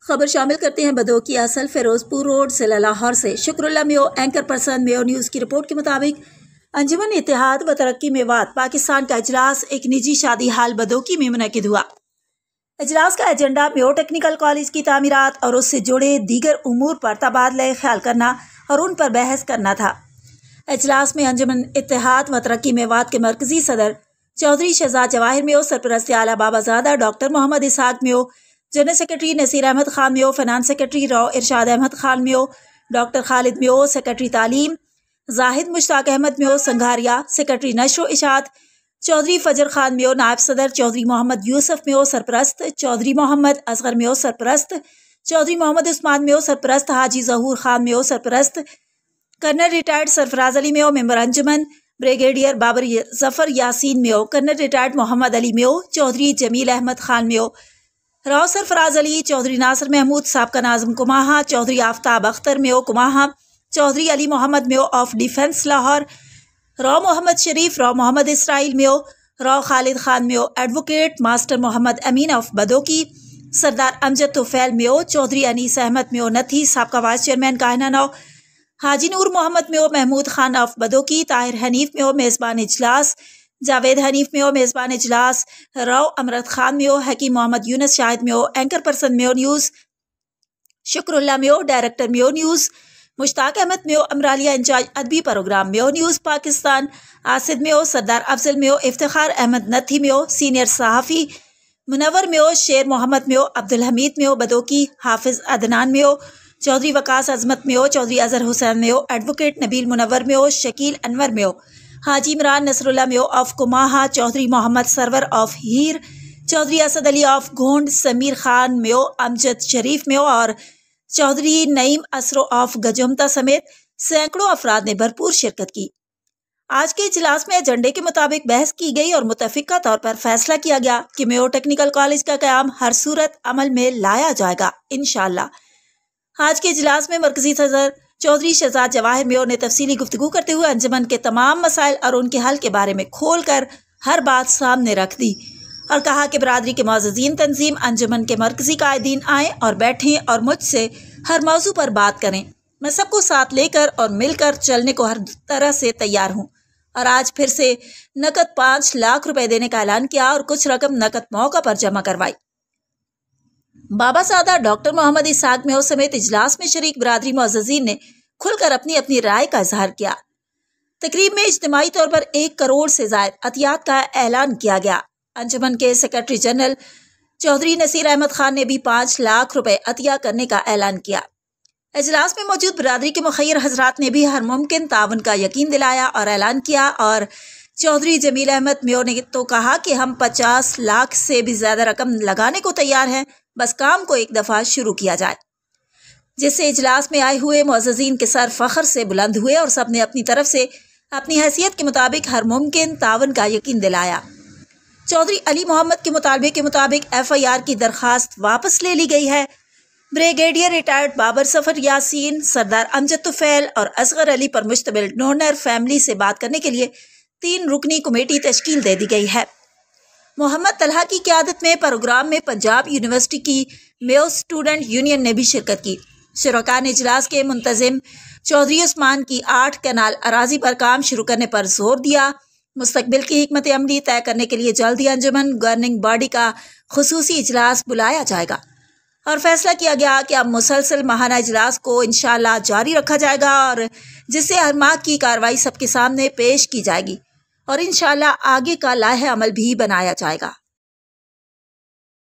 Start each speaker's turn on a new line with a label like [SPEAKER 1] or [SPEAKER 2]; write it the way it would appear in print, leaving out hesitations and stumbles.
[SPEAKER 1] خبر شامل کرتے ہیں بدوکی اصل فیروز پور روڈ ضلع لاہور سے۔ شکر اللہ میو اینکر پرسن میو نیوز کی رپورٹ کے مطابق انجمن اتحاد و ترقی میوات پاکستان کا اجلاس ایک نجی شادی ہال بدوکی میں منعقد ہوا۔ اجلاس کا ایجنڈا میو ٹیکنیکل کالج کی تعمیرات اور اس سے جڑے دیگر امور پر تبادلہ خیال کرنا اور ان پر بحث کرنا تھا۔ اجلاس میں انجمن اتحاد و ترقی میوات کے مرکزی صدر چودھری شہزاد جواہر میو، سرپرست اعلیٰ بابا زادہ ڈاکٹر محمد اسحاق میو، جنرل سیکرٹری نصیر احمد خان میو، فنانس سیکرٹری راؤ ارشاد احمد خان میو، ڈاکٹر خالد میو، سیکرٹری تعلیم زاہد مشتاق احمد میو سنگھاریا، سیکرٹری نشر و اشاعت چودھری فجر خان میو، نائب صدر چودھری محمد یوسف میو سرپرست، چودھری محمد اصغر میو سرپرست، چودھری محمد عثمان میو سرپرست، حاجی ظہور خان میو سرپرست، colonel retired Sarfraz Ali Meo member انجمن، brigadier Babar Zafar Yasin Meo, colonel retired Muhammad Ali Meo, Chaudhry Jamil Ahmad Khan Meo, Rao Sarfraz Ali, Chaudhry Nasir Mahmood سابقہ ناظم Kamaha, Chaudhry Aftab Akhtar Meo Kamaha, Chaudhry Ali Muhammad Meo of Defence Lahore, Rao Muhammad Sharif, Rao Muhammad Israil Meo, Rao Khalid Khan Meo, advocate master Muhammad Amin of Baduki, Sardar Amjad توفیل میو، چودھری انیس احمد میو نتھی، سابقہ vice chairman کائنہ know, Haji Noor Muhammad mu, Mahmood Khan of بدوکی، Tahir Hanif میو میزبان اجلاس، جاوید حنیف میو میزبان اجلاس، راؤ امرت خان میو، حکیم محمد یونس شاہد میو، اینکر پرسن میو نیوز، شکر اللہ میو، ڈائریکٹر میو نیوز، مشتاق احمد میو، امرالیہ انچارج ادبی پروگرام میو نیوز پاکستان، آصد میو، سردار افضل میو، افتخار احمد نتھی میو، سینئر صحافی منور میو، شیر محمد میو، عبدالحمید میو بدوکی، حافظ عدنان میو، Chaudhry Waqas Azmat Meo, Chaudhry Azhar Hussain Meo, advocate Nabeel Munawar Meo, Shakeel Anwar Meo, Haji Imran Nasrullah Meo of Kamaha, Chaudhry Muhammad Sarwar of Heer, Chaudhry Asad Ali of Ghond, Samir Khan Meo, Amjad Sharif Meo اور چودھری نعیم اسرو آف گجمتا سمیت سینکڑوں افراد نے بھرپور شرکت کی۔ آج کے اجلاس میں ایجنڈے کے مطابق بحث کی گئی اور متفقہ طور پر فیصلہ کیا گیا کہ میو ٹیکنیکل کالج کا قیام ہر صورت عمل میں لایا جائے گا انشاءاللہ۔ آج کے اجلاس میں مرکزی صدر چودھری شہزاد جواہر میو نے تفصیلی گفتگو کرتے ہوئے انجمن کے تمام مسائل اور ان کے حل کے بارے میں کھول کر ہر بات سامنے رکھ دی اور کہا کہ برادری کے معززین تنظیم انجمن کے مرکزی قائدین آئیں اور بیٹھیں اور مجھ سے ہر موضوع پر بات کریں۔ میں سب کو ساتھ لے کر اور مل کر چلنے کو ہر طرح سے تیار ہوں اور آج پھر سے نقد 5 لاکھ روپے دینے کا اعلان کیا اور کچھ رقم نقد موقع پر جمع کروائی۔ بابا زادہ ڈاکٹر محمد اسحاق میو سمیت اجلاس میں شریک برادری معززین نے کھل کر اپنی اپنی رائے کا اظہار کیا۔ تقریب میں اجتماعی طور پر 1 کروڑ سے زائد عطیات کا اعلان کیا گیا۔ انجمن کے سیکرٹری جنرل چودھری نصیر احمد خان نے بھی 5 لاکھ روپے عطیہ کرنے کا اعلان کیا۔ اجلاس میں موجود برادری کے مخیر حضرات نے بھی ہر ممکن تعاون کا یقین دلایا اور اعلان کیا اور چودھری جمیل احمد میو نے تو کہا کہ ہم 50 لاکھ سے بھی زیادہ رقم لگانے کو تیار ہیں، بس کام کو ایک دفعہ شروع کیا جائے، جس سے اجلاس میں آئے ہوئے معززین کے سر فخر سے بلند ہوئے اور سب نے اپنی طرف سے اپنی حیثیت کے مطابق ہر ممکن تعاون کا یقین دلایا۔ چودھری علی محمد کے مطالبے کے مطابق FIR کی درخواست واپس لے لی گئی ہے۔ بریگیڈیئر ریٹائرڈ بابر ظفر یاسین، سردار امجد توفیل اور اصغر علی پر مشتمل ڈونر فیملی سے بات کرنے کے لیے 3 رکنی کمیٹی تشکیل دے دی گئی ہے۔ محمد طلحہ کی قیادت میں پروگرام میں پنجاب یونیورسٹی کی میو اسٹوڈنٹ یونین نے بھی شرکت کی۔ شرکاء نے اجلاس کے منتظم چودھری عثمان کی 8 کینال اراضی پر کام شروع کرنے پر زور دیا۔ مستقبل کی حکمت عملی طے کرنے کے لیے جلدی انجمن گورننگ باڈی کا خصوصی اجلاس بلایا جائے گا اور فیصلہ کیا گیا کہ اب مسلسل ماہانہ اجلاس کو انشاءاللہ جاری رکھا جائے گا اور جس سے ہر ماہ کی کارروائی سب کے سامنے پیش کی جائے گی اور انشاءاللہ آگے کا لائحہ عمل بھی بنایا جائے گا۔